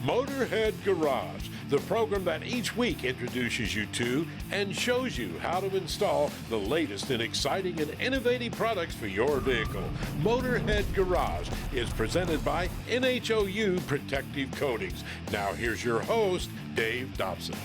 Motorhead Garage, the program that each week introduces you to and shows you how to install the latest in exciting and innovative products for your vehicle. Motorhead Garage is presented by NHOU Protective Coatings. Now here's your host, Dave Dobson.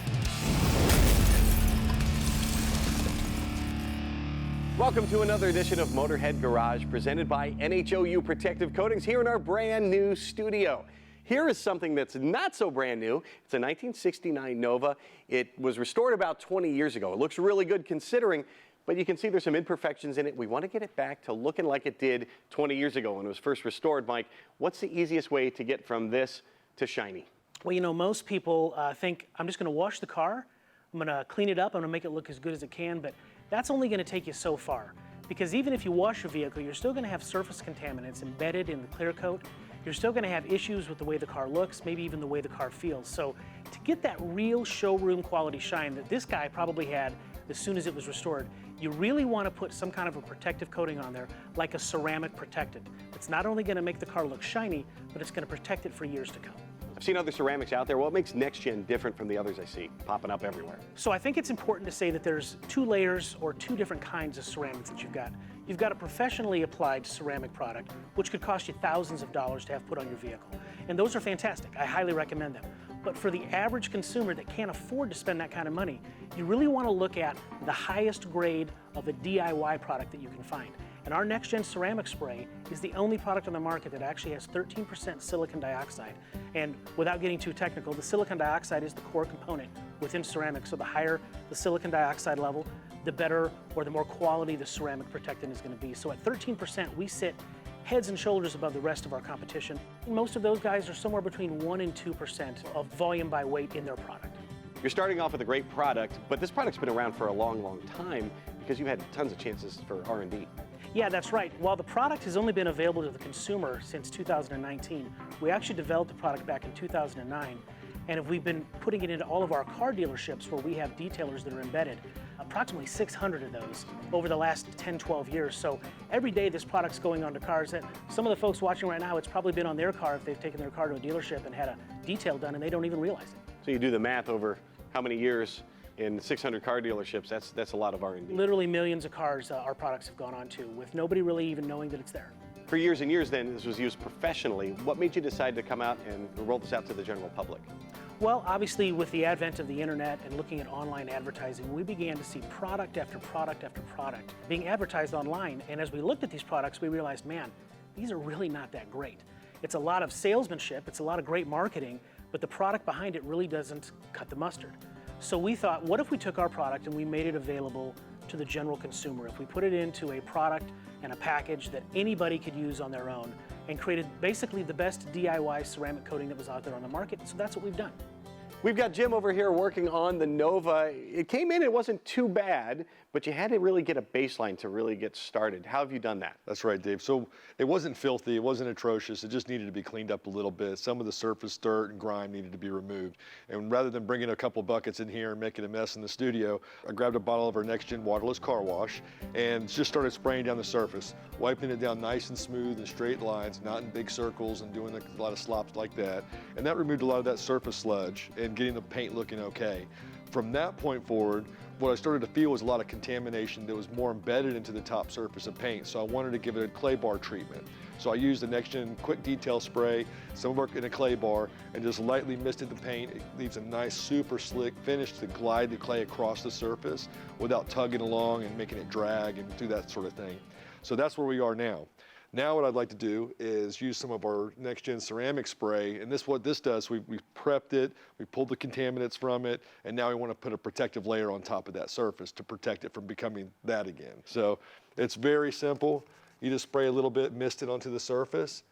Welcome to another edition of Motorhead Garage presented by NHOU Protective Coatings here in our brand new studio. Here is something that's not so brand new. It's a 1969 Nova. It was restored about 20 years ago. It looks really good considering, but you can see there's some imperfections in it. We want to get it back to looking like it did 20 years ago when it was first restored. Mike, what's the easiest way to get from this to shiny? Well, you know, most people think, I'm just going to wash the car, I'm going to clean it up, I'm going to make it look as good as it can, but that's only going to take you so far. Because even if you wash your vehicle, you're still going to have surface contaminants embedded in the clear coat. You're still going to have issues with the way the car looks, maybe even the way the car feels. So to get that real showroom quality shine that this guy probably had as soon as it was restored, you really want to put some kind of a protective coating on there, like a ceramic protectant. It's not only going to make the car look shiny, but it's going to protect it for years to come. I've seen other ceramics out there. What makes Nexgen different from the others I see popping up everywhere? So I think it's important to say that there's two layers or two different kinds of ceramics that you've got. You've got a professionally applied ceramic product, which could cost you thousands of dollars to have put on your vehicle. And those are fantastic. I highly recommend them. But for the average consumer that can't afford to spend that kind of money, you really want to look at the highest grade of a DIY product that you can find. And our Nexgen ceramic spray is the only product on the market that actually has 13% silicon dioxide. And without getting too technical, the silicon dioxide is the core component within ceramics. So the higher the silicon dioxide level, the better or the more quality the ceramic protectant is going to be. So at 13%, we sit heads and shoulders above the rest of our competition. And most of those guys are somewhere between 1 and 2% of volume by weight in their product. You're starting off with a great product, but this product's been around for a long, long time because you've had tons of chances for R&D. Yeah, that's right. While the product has only been available to the consumer since 2019, we actually developed the product back in 2009, and we've been putting it into all of our car dealerships where we have detailers that are embedded, approximately 600 of those over the last 10, 12 years. So every day this product's going onto cars that some of the folks watching right now, it's probably been on their car if they've taken their car to a dealership and had a detail done and they don't even realize it. So you do the math over how many years in 600 car dealerships, that's a lot of R&D. Literally millions of cars our products have gone on to with nobody really even knowing that it's there. For years and years then, this was used professionally. What made you decide to come out and roll this out to the general public? Well, obviously with the advent of the internet and looking at online advertising, we began to see product after product after product being advertised online. And as we looked at these products, we realized, man, these are really not that great. It's a lot of salesmanship, it's a lot of great marketing, but the product behind it really doesn't cut the mustard. So we thought, what if we took our product and we made it available to the general consumer? If we put it into a product and a package that anybody could use on their own and created basically the best DIY ceramic coating that was out there on the market. So that's what we've done. We've got Jim over here working on the Nova. It came in, it wasn't too bad, but you had to really get a baseline to really get started. How have you done that? That's right, Dave. So it wasn't filthy, it wasn't atrocious, it just needed to be cleaned up a little bit. Some of the surface dirt and grime needed to be removed. And rather than bringing a couple buckets in here and making a mess in the studio, I grabbed a bottle of our Nexgen waterless car wash and just started spraying down the surface, wiping it down nice and smooth in straight lines, not in big circles and doing a lot of slops like that. And that removed a lot of that surface sludge and getting the paint looking okay. From that point forward, what I started to feel was a lot of contamination that was more embedded into the top surface of paint. So I wanted to give it a clay bar treatment. So I used the Nexgen quick detail spray, some of it in a clay bar, and just lightly misted the paint. It leaves a nice, super slick finish to glide the clay across the surface without tugging along and making it drag and do that sort of thing. So that's where we are now. Now what I'd like to do is use some of our Nexgen ceramic spray, and what this does, we prepped it, we pulled the contaminants from it, and now we want to put a protective layer on top of that surface to protect it from becoming that again. So it's very simple. You just spray a little bit, mist it onto the surface,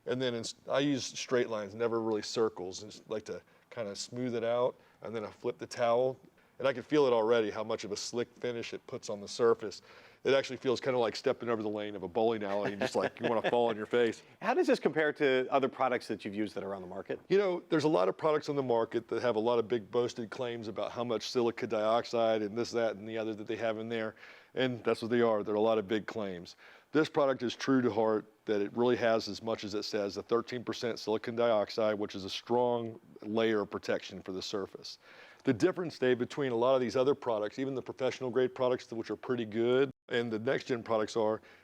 and then I use straight lines, never really circles. I just like to kind of smooth it out, and then I flip the towel, and I can feel it already, how much of a slick finish it puts on the surface. It actually feels kind of like stepping over the lane of a bowling alley and just like you want to fall on your face. How does this compare to other products that you've used that are on the market? You know, there's a lot of products on the market that have a lot of big boasted claims about how much silica dioxide and this, that, and the other that they have in there. And that's what they are. They're a lot of big claims. This product is true to heart. that it really has, as much as it says, a 13% silicon dioxide, which is a strong layer of protection for the surface. The difference, Dave, between a lot of these other products, even the professional grade products, which are pretty good, and the Nexgen products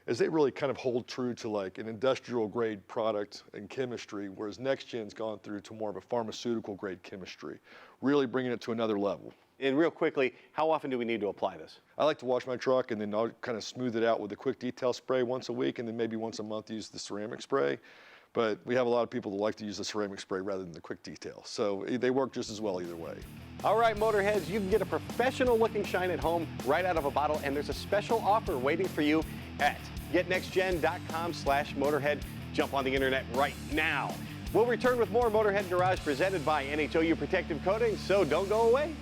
is they really kind of hold true to like an industrial grade product and chemistry, whereas Nexgen's gone through to more of a pharmaceutical grade chemistry, really bringing it to another level. And real quickly, how often do we need to apply this? I like to wash my truck and then I'll kind of smooth it out with a quick detail spray once a week, and then maybe once a month use the ceramic spray. But we have a lot of people that like to use the ceramic spray rather than the quick detail. So they work just as well either way. All right, Motorheads, you can get a professional looking shine at home right out of a bottle, and there's a special offer waiting for you at getnexgen.com/Motorhead. Jump on the internet right now. We'll return with more Motorhead Garage presented by NHOU Protective Coatings, so don't go away.